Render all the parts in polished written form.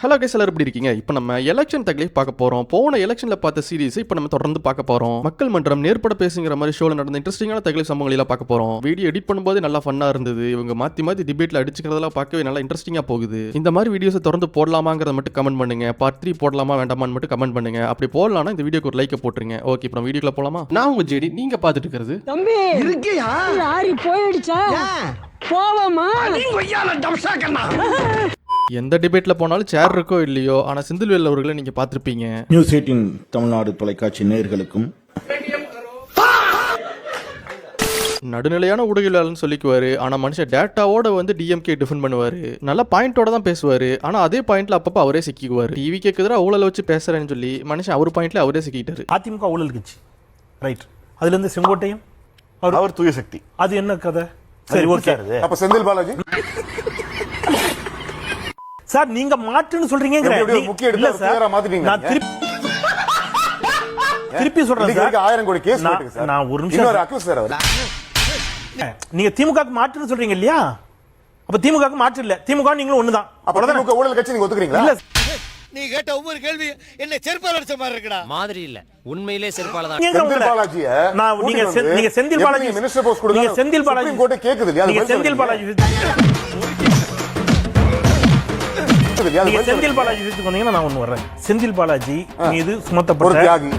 Hello guys, எல்லாரும் எப்படி இருக்கீங்க? இப்போ நம்ம எலெக்ஷன் தக்லீஃப் பார்க்க போறோம். போன எலெக்ஷன்ல பார்த்த சீரிஸ் இப்போ நம்ம தொடர்ந்து பார்க்க போறோம். மக்கள் மன்றம் நேர்பட பேசுங்கிற மாதிரி ஷோல நடந்த இன்ட்ரெஸ்டிங்கான தக்லீஃப் சம்பவங்களை எல்லாம் பார்க்க போறோம். வீடியோ எடிட் பண்ணும்போது நல்லா ஃபன்னா இருந்தது. இவங்க மாத்தி மாத்தி டிபேட்ல அடிச்சுக்கிறதெல்லாம் பார்க்கவே நல்லா இன்ட்ரெஸ்டிங்கா போகுது. இந்த மாதிரி வீடியோஸை தொடர்ந்து போடலாமாங்கிறத மட்டும் கமெண்ட் பண்ணுங்க. பார்ட் 3 போடலாமா வேண்டாமான்னு மட்டும் கமெண்ட் பண்ணுங்க. அப்படி போடலாம்னா இந்த வீடியோக்கு ஒரு லைக் போட்டுருங்க. ஓகே, இப்போ வீடியோக்குள்ள போலாமா? நான் உங்க ஜெடி, நீங்க பார்த்துட்டு இருக்கிறது தம்பி இருக்கியா? யாரி போயிடுச்சா? போவாமா? எந்த டிபேட்ல போனாலும் சேர் இருக்கோ இல்லையோ, ஆனா செந்தில்வேல் அவர்களை நீங்க பார்த்திருப்பீங்க. நியூஸ் 18 தமிழ்நாடு தொலைக்காட்சி நேயர்களுக்கும் நடுநிலையான ஊடகவியலாளர்னு சொல்லிக்குவாரு. ஆனா மனுஷன் டேட்டாவோட வந்து டிஎம்கே டிஃபெண்ட் பண்ணுவாரு. நல்ல பாயிண்டோட தான் பேசுவாரு. ஆனா அதே பாயிண்ட்ல அப்பப்ப அவரே சிக்கிக்குவாரு. டிவிக்கு எதிராக ஊழல வச்சு பேசுறேன்னு சொல்லி மனுஷன் அவர் பாயிண்ட்ல அவரே சிக்கிட்டாரு. அதிமுக ஊழல் கட்சி, ரைட். அதுல இருந்து செங்கோட்டையும் அவர் தூய சக்தி. அது என்ன கதை? சரி, ஓகே. அப்ப செந்தில் பாலாஜி சார், நீங்க மாற்றுன்னு சொல்றீங்க. முக்கிய நான் திருப்பி சொல்றேன் சார். 1000 கோடி கேஸ் இருக்கு சார். நான் ஒரு நிமிஷம் அக்யூஸ் சார் அவர். நீங்க திமுகக்கு மாற்றுன்னு சொல்றீங்க இல்லையா? அப்ப திமுகக்கு மாற்று இல்ல, திமுக நீங்களும் ஒண்ணுதான். அப்ப திமுக ஊழல் கட்சி நீங்க ஒத்துக்கிறீங்களா? இல்ல, நீ கேட்ட ஒவ்வொரு கேள்வி என்ன செருப்பால அடிச்ச மாதிரி இருக்குடா. மாதிரி இல்ல, உண்மையிலே செருப்பால தான். செந்தில் பாலாஜி நீங்க செந்தில் பாலாஜி மினிஸ்டர் போஸ்ட் கொடுங்க. நீங்க செந்தில் பாலாஜி கோட்டை கேக்குது இல்லையா? நீங்க செந்தில் பாலாஜி செந்தில் பாலாஜி வீட்டுக்கு வந்தீங்கன்னா நான் ஒண்ணு வர்றேன். செந்தில் பாலாஜி மீது சுமத்தப்பட்ட தியாகி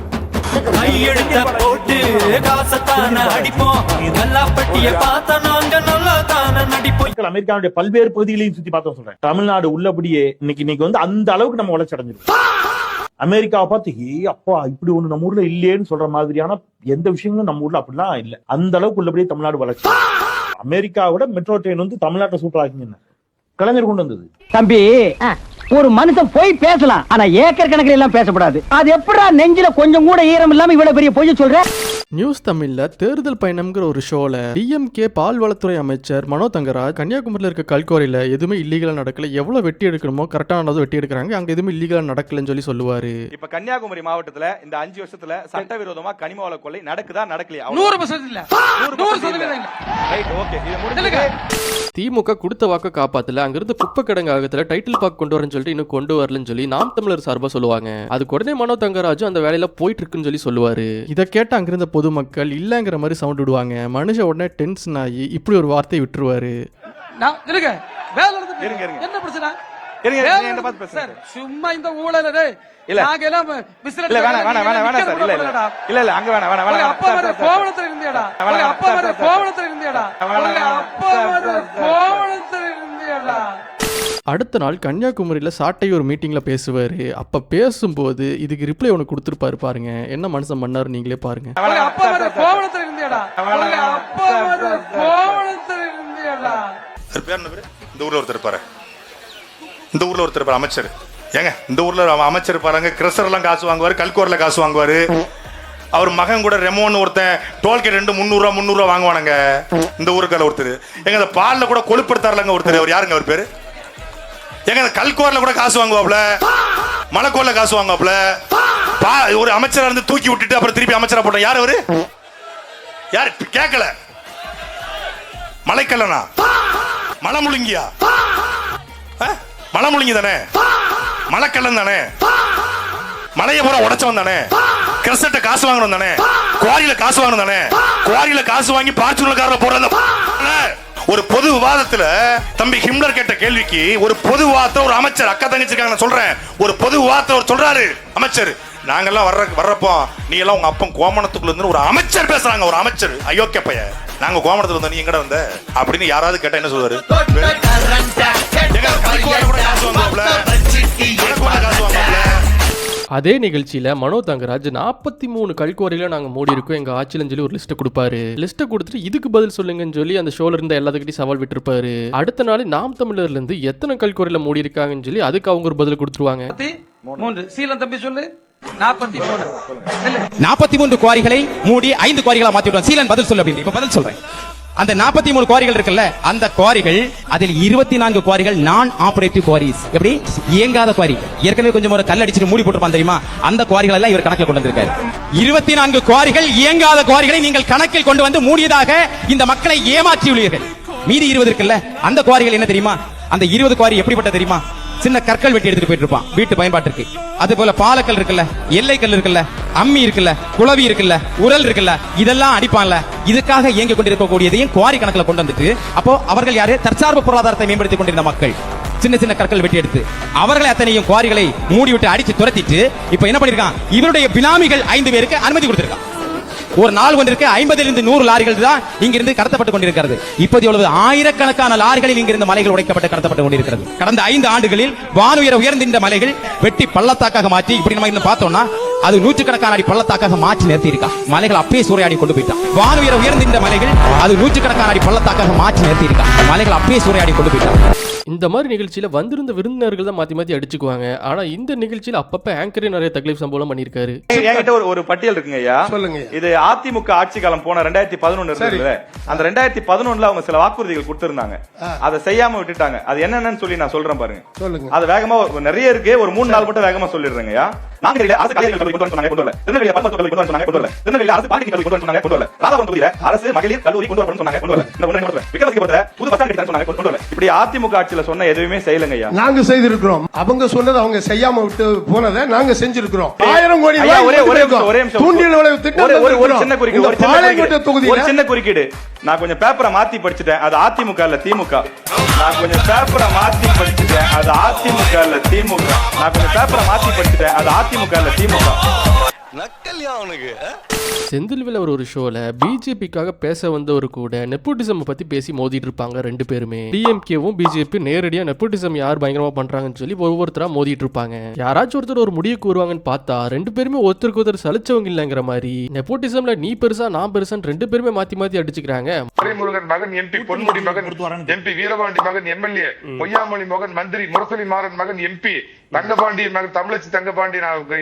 கையெடுத்த போட்டு காசத்தான அடிப்போம். நல்லா பட்டிய பார்த்தா நாங்க நல்லா தான நடிப்போம். அமெரிக்காவுடைய பல்வேறு பகுதிகளையும் சுத்தி பார்த்தோம் சொல்றேன். தமிழ்நாடு உள்ளபடியே இன்னைக்கு வந்து அந்த அளவுக்கு நம்ம வளர்ச்சி அடைஞ்சிருக்கோம். அமெரிக்காவை பார்த்து அப்பா இப்படி ஒண்ணு நம்ம ஊர்ல இல்லேன்னு சொல்ற மாதிரியான எந்த விஷயங்களும் நம்ம ஊர்ல அப்படிலாம் இல்ல. அந்த அளவுக்கு உள்ளபடியே தமிழ்நாடு வளர்ச்சி. அமெரிக்காவோட மெட்ரோ ட்ரெயின் வந்து தமிழ்நாட்டை சூப்பர் ஆகிங்க கலைஞர் கொண்டு வந்தது. தம்பி, ஒரு மனுஷன் போய் பேசலாம், ஆனா ஏக்கர் கணக்கில் எல்லாம் பேசக்கூடாது. அது எப்படா நெஞ்சில கொஞ்சம் கூட ஈரம் இல்லாம இவ்வளவு பெரிய பொய் சொல்ற? நியூஸ் தமிழ்ல தேர்தல் பயணம்ங்கிற ஒரு ஷோல டிஎம்கே பால்வளத்துறை அமைச்சர் மனோ தங்கராஜ் கன்னியாகுமரியில் இருக்க கல்குவாரியில எதுவுமே இல்லீகலா நடக்கல, எவ்வளவு வெட்டி எடுக்கணுமோ கரெக்டானது வெட்டி எடுக்கிறாங்க, அங்க எதுவுமே இல்லீகலா நடக்கலன்னு சொல்லி சொல்லுவாரு. இப்ப கன்னியாகுமரி மாவட்டத்துல இந்த 5 வருஷத்துல சட்டவிரோதமா கனிம வள கொள்ளை நடக்குதா நடக்கலையா? 100% இல்ல. 100% இல்ல. Right, okay. இது முடிஞ்சது. திமுக கொடுத்த வாக்க காப்பாத்தல, அங்கிருந்து குப்பை கிடங்கு ஆகத்துல டைட்டில் பாக் கொண்டு வரேன்னு சொல்லிட்டு இன்னும் கொண்டு வரலன்னு சொல்லி நாம் தமிழர் சார்பா சொல்லுவாங்க. அதுக்கு உடனே மனோ தங்கராஜும் அந்த வேலையில போயிட்டு இருக்குன்னு சொல்லி சொல்லுவாரு. இதை கேட்ட அங்கிருந்த பொதுமக்கள் இல்லங்கிற மாதிரி சவுண்ட் விடுவாங்க. மனுஷன் உடனே டென்ஷன் ஆகி இப்படி ஒரு வார்த்தையை விட்டுருவாரு. என்ன பிரச்சனை? சும்மா இந்த ஊழல் நாங்க எல்லாம் இல்ல வேணாம் வேணாம் வேணாம் வேணாம் சார். இல்ல இல்ல இல்ல அங்க வேணாம் வேணாம் வேணாம். அப்பா வர கோவணத்துல இருந்தியடா. அப்பா வர கோவணத்துல இருந்தியடா. அப்பா வர கோவணத்துல இருந்தியடா. அடுத்த நாள் கன்னியாகுமரியில சாட்டை ஒரு மீட்டிங்ல பேசுவாரு. அப்ப பேசும்போது இதுக்கு ரிப்ளை ஒன்று கொடுத்துருப்பாரு. பாருங்க என்ன மனுஷன் பண்ணாரு, நீங்களே பாருங்க. அப்பா வர கோவணத்துல இருந்தியடா. அப்பா வர கோவணத்துல இருந்தியடா. இந்த ஊர்ல ஒருத்தர் இருப்பாரு, இந்த ஊர்ல ஒருத்தர் இருப்பாரு அமைச்சர். ஏங்க இந்த ஊர்ல அமைச்சர் பாருங்க, கிரஷர் எல்லாம் காசு வாங்குவாரு, கல்கோர்ல காசு வாங்குவாரு. அவர் மகன் கூட ரெமோன்னு ஒருத்தன் டோல்கேட் 300 வாங்குவானுங்க. இந்த ஊருக்கால ஒருத்தர் எங்க இந்த பால்ல கூட கொழுப்படுத்தாருலங்க ஒருத்தர். அவர் யாருங்க? அவர் பேரு எங்க இந்த கல்கோர்ல கூட காசு வாங்குவாப்ல, மலைக்கோர்ல காசு வாங்குவாப்ல. ஒரு அமைச்சரா இருந்து தூக்கி விட்டுட்டு அப்புறம் திருப்பி அமைச்சரா போட்ட யார் அவரு? யாரு கேட்கல? மலைக்கல்லனா மலை முழுங்கியா? மலை முழுங்கி தானே, மலைக்கல்லன் தானே, மலையை பூரா உடைச்சவன் தானே, கிரசட்ட காசு வாங்கணும் தானே, குவாரியில காசு வாங்கணும் தானே, குவாரியில காசு வாங்கி பார்ச்சுனல் கார்ல போடுற ஒரு பொது விவாதத்துல தம்பி ஹிம்லர் கேட்ட கேள்விக்கு ஒரு பொது விவாதத்துல ஒரு அமைச்சர், அக்கா தங்கச்சி இருக்காங்க நான் சொல்றேன், ஒரு பொது விவாதத்துல ஒரு சொல்றாரு அமைச்சர், நாங்கெல்லாம் வர்றப்போ நீ எல்லாம் உங்க அப்பன் கோமணத்துக்குள்ள இருந்து ஒரு அமைச்சர் பேசுறாங்க. ஒரு அமைச்சர், அயோக்கிய பைய, நாங்க கோமணத்துல வந்தோம், நீ எங்கட வந்த அப்படின்னு யாராவது கேட்டா என்ன சொல்லுவாரு? அதே நிகழ்ச்சியில மனோ தங்கராஜ் 43 கல்குவாரியில நாங்க மூடி இருக்கோம் எங்க ஆட்சியில சொல்லி ஒரு லிஸ்ட் கொடுப்பாரு. லிஸ்ட் கொடுத்துட்டு இதுக்கு பதில் சொல்லுங்கன்னு சொல்லி அந்த ஷோல இருந்த எல்லாத்துக்கிட்டையும் சவால் விட்டுருப்பாரு. அடுத்த நாள் நாம் தமிழர்ல இருந்து எத்தனை கல்குவாரியில மூடி இருக்காங்கன்னு சொல்லி அதுக்கு அவங்க ஒரு பதில் கொடுத்துருவாங்க. 3 சீலம் தம்பி சொல்லு. 43 குவாரிகளை மூடி 5 குவாரிகளா மாத்தி விட்டோம். சீலன் பதில் சொல்லு அப்படின்னு. இப்ப பதில் சொல்றேன். அந்த 43 குவாரிகள் இருக்குல்ல, அந்த குவாரிகள் அதில் 24 குவாரிகள் நான் ஆபரேட்டிவ் குவாரிஸ். எப்படி? இயங்காத குவாரி. ஏற்கனவே கொஞ்சம் ஒரு கல் அடிச்சிட்டு மூடி போட்டுருப்பான் தெரியுமா? அந்த குவாரிகள் எல்லாம் இவர் கணக்கில் கொண்டு வந்திருக்காரு. 24 குவாரிகள் இயங்காத குவாரிகளை நீங்கள் கணக்கில் கொண்டு வந்து மூடியதாக இந்த மக்களை ஏமாற்றியுள்ளீர்கள். மீதி 20 இருக்குல்ல, அந்த குவாரிகள் என்ன தெரியுமா? அந்த 20 குவாரி எப்படிப்பட்ட தெரியுமா? சின்ன கற்கள் வெட்டி எடுத்துட்டு போயிட்டு இருப்பான் வீட்டு பயன்பாட்டிற்கு. அது போல பாலக்கல் இருக்குல்ல, எல்லைக்கல் இருக்குல்ல, அம்மி இருக்குல்ல, குளவி இருக்குல்ல, உரல் இருக்குல்ல, இதெல்லாம் அடிப்பான்ல. இதுக்காக இயங்கிக் கொண்டிருக்கக்கூடியதையும் குவாரி கணக்குல கொண்டு வந்துட்டு, அப்போ அவர்கள் யாரு? தற்சார்பு பொருளாதாரத்தை மேம்படுத்திக் கொண்டிருந்த மக்கள். சின்ன சின்ன கற்கள் வெட்டி எடுத்து அவர்களை அத்தனையும் குவாரிகளை மூடிவிட்டு அடிச்சு துரத்திட்டு இப்ப என்ன பண்ணிருக்கான்? இவருடைய பினாமிகள் 5 பேருக்கு அனுமதி கொடுத்திருக்கான். ஒரு நாள் ஒன்றிற்கு 50 100 லாரிகள் தான் இங்கிருந்து கடத்தப்பட்டு கொண்டிருக்கிறது. இப்போது எவ்வளவு ஆயிரக்கணக்கான லாரிகளில் இங்கிருந்து மலைகள் உடைக்கப்பட்டு கடத்தப்பட்டு கொண்டிருக்கிறது. கடந்த 5 ஆண்டுகளில் வானுயர உயர்ந்த மலைகள் வெட்டி பள்ளத்தாக்காக மாற்றி, இப்படி நம்ம இன்னும் பார்த்தோம்னா அது 100கணக்கான அடி பள்ளத்தாக்காக மாற்றி நிறுத்தி இருக்கா. மலைகள் அப்படியே சூறையாடி கொண்டு போயிட்டான். வானுயர உயர்ந்த மலைகள் அது 100கணக்கான அடி பள்ளத்தாக்காக மாற்றி நிறுத்தி இருக்கா. மலைகள் அப்படியே சூறையாடி கொண்டு போயிட்டான். இந்த மாதிரி நிகழ்ச்சியில வந்திருந்த விருந்தினர்கள் தான் மாத்தி மாத்தி அடிச்சுக்குவாங்க. ஆனா இந்த நிகழ்ச்சியில அப்பப்ப ஆங்கரே நிறைய தக்லீஃப் சம்பவம் பண்ணிருக்காரு. என்கிட்ட ஒரு பட்டியல் இருக்குங்க ஐயா. சொல்லுங்க. இது அதிமுக ஆட்சி காலம் போன 2011 இருந்தது. அந்த 2011ல அவங்க சில வாக்குறுதிகள் கொடுத்திருந்தாங்க. அதை செய்யாம விட்டுட்டாங்க. அது என்னன்னு சொல்லி நான் சொல்றேன் பாருங்க. சொல்லுங்க. அது வேகமா நிறைய இருக்கு. ஒரு 3 நாள் மட்டும் வேகமா சொல்லிடுறேங்க ஐயா. நாங்க அரசு கல்வி கல்லூரி கொண்டு சொன்னாங்க, கொண்டு வரல. திருநெல்வேலி பல்மருத்துவ கல்லூரி கொண்டு சொன்னாங்க, கொண்டு வரல. திருநெல்வேலி அரசு பாலிடெக்னிக் கல்லூரி கொண்டு சொன்னாங்க, கொண்டு வரல. ராதாபுரம் தொகுதியில அரசு மகளிர் கல்லூரி கொண்டு வரணும்னு சொன்னாங்க, கொண்டு வரல. இந்த ஒண்ணு கொண்டு வரல. விக்ரமசிங்கபுரத்துல புது பஸ் ஸ்டாண்ட் கட்டி சொன்னாங்க, கொண்டு வரல. இப்படி அதிமுக ஆட்சியில சொன்ன எதுவுமே செய்யலங்க ஐயா. நாங்க செய்திருக்கிறோம். அவங்க சொன்னது அவங்க செய்யாம விட்டு போனதை நாங்க செஞ்சிருக்கிறோம். 1000 கோடி ஒரே சின்ன குறுக்கீடு. நான் கொஞ்சம் பேப்பரை மாத்தி படிச்சுட்டேன். அது அதிமுக இல்ல திமுக. நான் கொஞ்சம் பேப்பரை மாத்தி படிச்சுட்டேன். அது அதிமுக இல்ல திமுக. நான் கொஞ்சம் பேப்பரை மாத்தி படிச்சுட்டேன். அது அதிமுக இல்ல திமுக. செந்தில்வேல ஒரு ஷோல பிஜேபிக்காக பேச வந்தவர் கூட நெப்போட்டிசம் பத்தி பேசி மோதிட்டு இருப்பாங்க. 2 பேருமே டிஎம்கேவும் பிஜேபி நேரடியா நெப்போட்டிசம் யார் பயங்கரமா பண்றாங்கன்னு சொல்லி ஒவ்வொருத்தரா மோதிட்டு இருப்பாங்க. யாராச்சும் ஒருத்தர் ஒரு முடிவுக்கு வருவாங்கன்னு பார்த்தா 2 பேருமே ஒருத்தருக்கு ஒருத்தர் சலிச்சவங்க இல்லங்கிற மாதிரி நெப்போட்டிசம்ல நீ பெருசா நான் பெருசான்னு 2 பேருமே மாத்தி மாத்தி அடிச்சுக்கிறாங்க. முருகன் மகன் எம்பி, பொன்முடி மகன் எம்பி, வீரபாண்டி மகன் எம்எல்ஏ, பொய்யாமொழி மகன் மந்திரி, முரசொலி மாறன் மகன் எம்பி, தங்கபாண்டி மகன் தமிழச்சி தங்கபாண்டி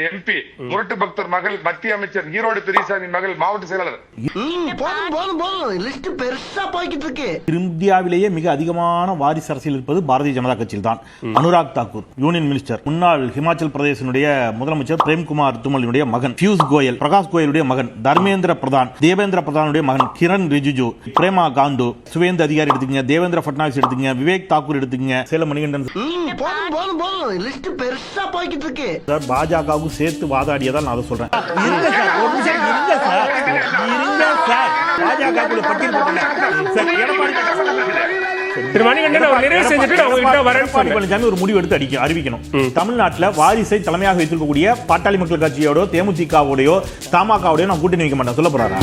எம்பி, முரட்டு பக்தர் மகள் மத்திய அமைச்சர், ஈரோடு பெரியசாமி மகள் மாவட்ட செயலாளர். இந்தியாவிலேயே மிக அதிகமான வாரிசு அரசியல் இருப்பது பாரதிய ஜனதா கட்சியில் தான். அனுராக் தாக்கூர் யூனியன் மினிஸ்டர், முன்னாள் ஹிமாச்சல் பிரதேசனுடைய முதலமைச்சர் பிரேம்குமார் துமலினுடைய மகன், பியூஷ் கோயல் பிரகாஷ் கோயலுடைய மகன், தர்மேந்திர பிரதான் தேவேந்திர பிரதானுடைய மகன், கிரண் ரிஜிஜு, பிரேமா காந்து, சுவேந்து அதிகாரி எடுத்துக்கங்க, தேவேந்திர பட்னாவிஸ் எடுத்துக்கங்க, விவேக் தாக்கூர் எடுத்துக்கங்க, சேலம் மணிகண்டன். பாஜகவுக்கு சேர்த்து வாதாடியதால் நான் அதை சொல்றேன். ஒரு முடிவு எடுத்து அறிவிக்கணும். தமிழ்நாட்டில் வாரிசை தலைமையாக வைத்திருக்கக்கூடிய பாட்டாளி மக்கள் கட்சியோட, தேமுதிகவோடையோ, தமாகவோடையோ நான் கூட்டணி வைக்க மாட்டேன் சொல்ல போறாரு.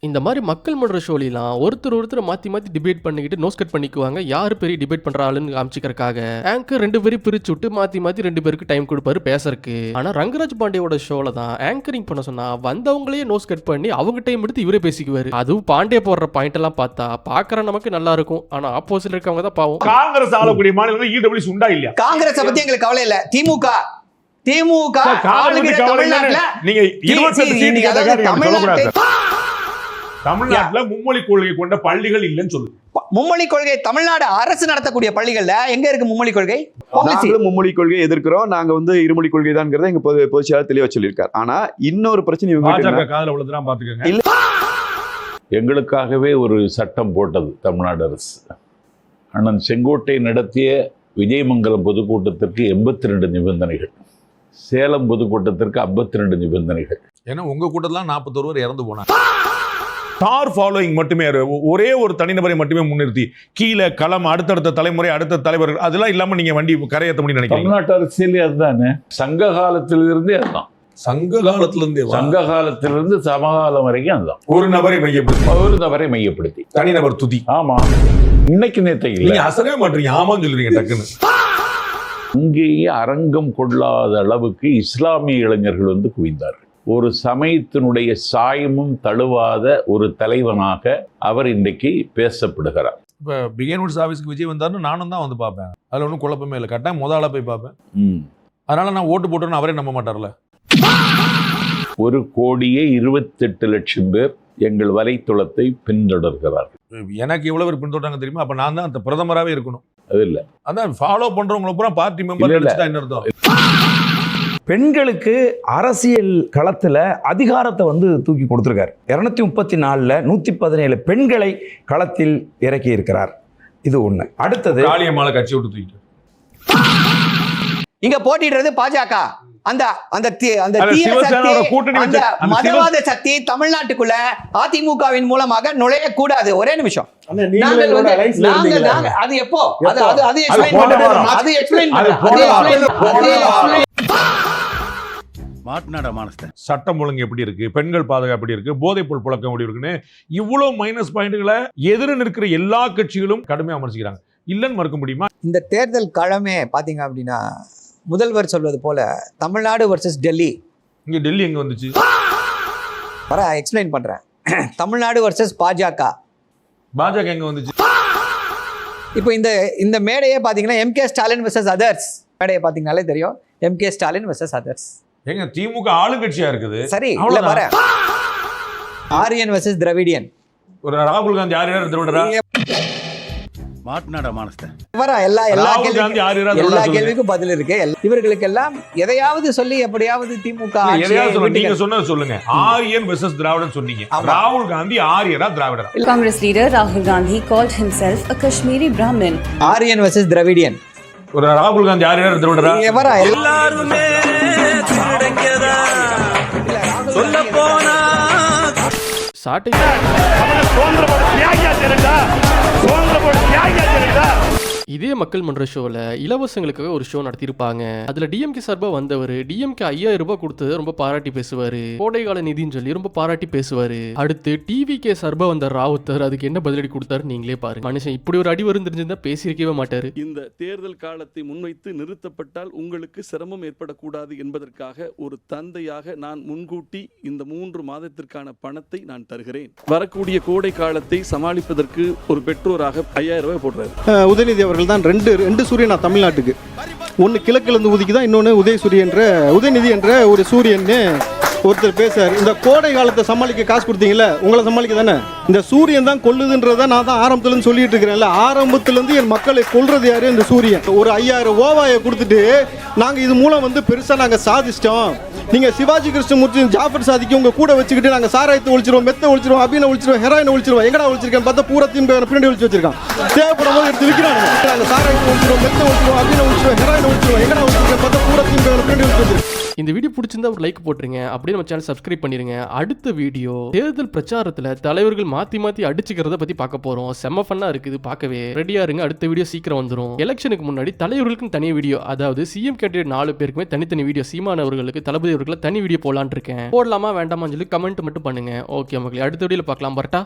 இந்த மாதிரி மக்கள் மன்ற ஷோலாம் ஒருத்தர் மாத்தி மாத்தி டிபேட் பண்ணிக்கிட்டு நோஸ் கட் பண்ணிக்குவாங்க. யாரு பெரிய டிபேட் பண்ற ஆளுன்னு காமிச்சிக்கிறக்காக ஆங்கர் 2 பேரும் பிரிச்சு விட்டு மாத்தி மாத்தி 2 பேருக்கு டைம் கொடுப்பாரு பேசறதுக்கு. ஆனா ரங்கராஜ் பாண்டியோட ஷோல தான் ஆங்கரிங் பண்ண சொன்னா வந்தவங்களையே நோஸ் கட் பண்ணி அவங்க டைம் எடுத்து இவரே பேசிக்குவாரு. அதுவும் பாண்டே போடுற பாயிண்ட் எல்லாம் பார்த்தா பாக்குற நமக்கு நல்லா இருக்கும். ஆனா ஆப்போசிட்ல இருக்கவங்க தான் பாவம். காங்கிரஸ் ஆளக்கூடிய மாநிலங்கள் ஈடபிள்யூ உண்டா இல்லையா? காங்கிரஸ் பத்தி எங்களுக்கு கவலை இல்ல. திமுக தமிழ்நாட்டுல மும்மொழி கொள்கை கொண்ட பள்ளிகள் இல்லைன்னு சொல்லு. மும்மொழி கொள்கை தமிழ்நாடு அரசு நடத்தக்கூடிய பள்ளிகள்ல எங்க இருக்கு மும்மொழி கொள்கை? மும்மொழி கொள்கை எதிர்க்கிறோம். நாங்க இருமொழி கொள்கை தான் எங்க பொதுச் செயலாளர் தெளிவா சொல்லியிருக்காரு. ஆனா இன்னொரு பிரச்சனை எங்களுக்காகவே ஒரு சட்டம் போட்டது தமிழ்நாடு அரசு. அண்ணன் செங்கோட்டை நடத்திய விஜயமங்கலம் பொதுக்கூட்டத்திற்கு 82 நிபந்தனைகள், சேலம் பொதுக்கூட்டத்திற்கு 52 நிபந்தனைகள். ஏன்னா உங்க கூட்டத்தில் 41 இறந்து போனாங்க. ஸ்டார் ஃபாலோயிங் மட்டுமே, ஒரே ஒரு தனிநபரை மட்டுமே முன்னிறுத்தி கீழே களம், அடுத்தடுத்த தலைமுறை, அடுத்த தலைவர்கள், அதெல்லாம் இல்லாம நீங்க வண்டி கரையேற்ற முடியும் நினைக்கிறீங்க? தமிழ்நாட்டு அரசியல் அதுதானே. சங்க காலத்திலிருந்தே அதுதான். சங்க காலத்திலிருந்து சமகாலம் வரைக்கும் அதுதான். ஒரு நபரை மையப்படுத்தி தனிநபர் துதி. ஆமா, இன்னைக்கு நேற்று இல்லை, அசரவே மாட்டீங்க. ஆமான்னு சொல்லுவீங்க டக்குன்னு. அங்கேயே அரங்கம் கொள்ளாத அளவுக்கு இஸ்லாமிய இளைஞர்கள் குவிந்தார்கள். ஒரு சமயத்தினுடைய சாயமும் தழுவாத ஒரு தலைவனாக அவர் இன்றைக்கு பேசப்படுகிறார். இப்ப பிகேன்வுட்ஸ் ஆபீஸ்க்கு விஜய் வந்தாருன்னு நானும் தான் வந்து பார்ப்பேன். அதுல ஒன்றும் குழப்பமே இல்லை. கட்டாயம் முதல்ல போய் பார்ப்பேன். அதனால நான் ஓட்டு போட்டோன்னு அவரே நம்ப மாட்டார்ல. 1,28,00,000 பேர் எங்கள் வலைத்தளத்தை பின்தொடர்கிறார்கள். எனக்கு எவ்வளவு பேர் பின்தொடர்றாங்க தெரியுமா? அப்ப நான் தான் அந்த பிரதமராகவே இருக்கணும். அது இல்ல, அதான் ஃபாலோ பண்றவங்களை பூரா பார்ட்டி மெம்பர். என்ன அர்த்தம்? பெண்களுக்கு அரசியல் களத்துல அதிகாரத்தை வந்து தூக்கி கொடுத்திருக்காரு. 234ல் 117 பெண்களை களத்தில் இறக்கி இருக்கிறார். இது ஒண்ணு. அடுத்தது காளியம்மாளை கட்சி விட்டு தூக்கிட்டு இங்க போட்டிடுறது பாஜக. அந்த அந்த அந்த மதவாத சக்தி தமிழ்நாட்டுக்குள்ள அதிமுகவின் மூலமாக நுழைய கூடாது. ஒரே நிமிஷம். அது எப்போ அது எக்ஸ்பிளைன் பண்றோம். அது எக்ஸ்பிளைன் மாட்டுநாடா மானஸ்தன். சட்டம் ஒழுங்கு எப்படி இருக்கு, பெண்கள் பாதுகாப்பு எப்படி இருக்கு, போதைப்பொருள் புழக்கம் எப்படி இருக்குன்னு இவ்வளவு மைனஸ் பாயிண்ட்களை எதிர நிற்கிற எல்லா கட்சிகளும் கடுமையா விமர்சிக்கிறாங்க. இல்லன்னு மறுக்க முடியுமா? இந்த தேர்தல் களமே பாத்தீங்க அப்படின்னா முதல்வர் சொல்வது போல தமிழ்நாடு வர்சஸ் டெல்லி. இங்க டெல்லி எங்க வந்துச்சு? எக்ஸ்பிளைன் பண்றேன். தமிழ்நாடு வர்சஸ் பாஜக. பாஜக எங்க வந்துச்சு? இப்போ இந்த மேடையே பாத்தீங்கன்னா எம்கே ஸ்டாலின் வர்சஸ் அதர்ஸ் மேடையை பாத்தீங்கன்னாலே தெரியும். MK Stalin versus others. எங்க திமுக ஆளுங்கட்சியா இருக்குது. சரி, இல்ல வர ஆரியன் வர்சஸ் திராவிடியன். ஒரு ராகுல் காந்தி ஆரியர் திராவிடரா? மாட்டுநாடா மானஸ்தன். எல்லா கேள்விக்கும் பதில் இருக்கு. இவர்களுக்கு எல்லாம் எதையாவது சொல்லி எப்படியாவது திமுக நீங்க சொன்னது சொல்லுங்க. ஆரியன் வெர்சஸ் திராவிடன் சொன்னீங்க. ராகுல் காந்தி ஆரியரா திராவிடரா? Congress leader Rahul Gandhi called himself a Kashmiri Brahmin. Aryan versus Dravidian. ஒரு ராகுல் காந்தி ஆரியர் திராவிடரா? எல்லாருமே திருடங்கதா சொல்ல போனா இதே மக்கள் மன்ற ஷோல இலவசங்களுக்காக ஒரு ஷோ நடத்திருப்பாங்க. அதுல டிஎம்கே சார்பா வந்தவர் டிஎம்கே 5000 ரூபாய் கொடுத்தது ரொம்ப பாராட்டி பேசுவாரு. கோடைகால நிதின்னு சொல்லி ரொம்ப பாராட்டி பேசுவாரு. அடுத்து டிவிகே சார்பா வந்த ராவுத்தர் அதுக்கு என்ன பதிலடி கொடுத்தாரு நீங்களே பாருங்க. மனுஷன் இப்படி ஒரு அடி வரும் தெரிஞ்சிருந்தா பேசியிருக்கவே மாட்டாரு. இந்த தேர்தல் காலத்தை முன்வைத்து நிறுத்தப்பட்டால் உங்களுக்கு சிரமம் ஏற்படக்கூடாது என்பதற்காக ஒரு தந்தையாக நான் முன்கூட்டி இந்த 3 மாதத்திற்கான பணத்தை நான் தருகிறேன். வரக்கூடிய கோடை காலத்தை சமாளிப்பதற்கு ஒரு பெற்றோராக 5000 ரூபாய் போடுறாரு. உதயநிதி அவர்கள் தான் ரெண்டு சூரியனா தமிழ்நாட்டுக்கு. ஒன்னு கிழக்கிலிருந்து உதிக்குதான், இன்னொன்னு உதயநிதி என்ற ஒரு சூரியன் ஒருத்தர் பேசுறாரு. இந்த கோடை காலத்தை சமாளிக்க காசு கொடுத்தீங்கல்ல, உங்களை சமாளிக்க தானே. இந்த சூரியன் தான் கொல்லுதுன்றத நான் தான் ஆரம்பத்துல இருந்து சொல்லிட்டு இருக்கிறேன்ல. ஆரம்பத்துல இருந்து என் மக்களை கொல்றது யாரு? இந்த சூரியன். ஒரு 5000 ஓவாயை கொடுத்துட்டு நாங்க இது மூலம் பெருசா நாங்க சாதிச்சிட்டோம். நீங்க சிவாஜி கிருஷ்ணமூர்த்தி ஜாஃபர் சாதிக்கு உங்க கூட வச்சுக்கிட்டு நாங்க சாராயத்தை ஒழிச்சிருவோம், மெத்த ஒழிச்சிருவோம், அபினை ஒழிச்சிருவோம், ஹெராயினை ஒழிச்சிருவோம். எங்கடா ஒழிச்சிருக்கேன் பார்த்தா பூரா திமுக பின்னாடி ஒழிச்சு வச்சிருக்கான். தேவைப்படும் போது எடுத்து விற்கிறாங்க. நாங்க சாராயத்தை ஒழிச்சிருவோம், மெத்த ஒழிச்சிருவோம், அபினை ஒழிச்சிருவோம், ஹெராயினை ஒழிச்சிருவோம். எங்கடா ஒழிச்சிருக்கேன் பார்த்தா பூரா திமுக பின்னாடி ஒழிச்சு வச்சிருக்கான். இந்த வீடியோ பிடிச்சிருந்தா ஒரு லைக் போட்டுருங்க. அப்படியே நம்ம சேனல் சப்ஸ்கிரைப் பண்ணிருங்க. அடுத்த வீடியோ தேர்தல் பிரச்சாரத்துல தலைவர்கள் மாத்தி அடிச்சுக்கிறத பத்தி பார்க்க போறோம். செம்ம ஃபன்னா இருக்குது, பார்க்கவே ரெடியா இருங்க. அடுத்த வீடியோ சீக்கிரம் வந்துடும். எலெக்ஷனுக்கு முன்னாடி தலைவர்களுக்கும் தனி வீடியோ, அதாவது சிஎம் கேண்டிடேட் 4 பேருக்குமே தனித்தனி வீடியோ, சீமான் அவர்களுக்கு தளபதி அவர்களுக்கு தனி வீடியோ போலான்னு இருக்கேன். போடலாமா வேண்டாமான்னு சொல்லி கமெண்ட் மட்டும் பண்ணுங்க. ஓகே மக்களே, அடுத்த வீடியோல பார்க்கலாம். பரட்டா.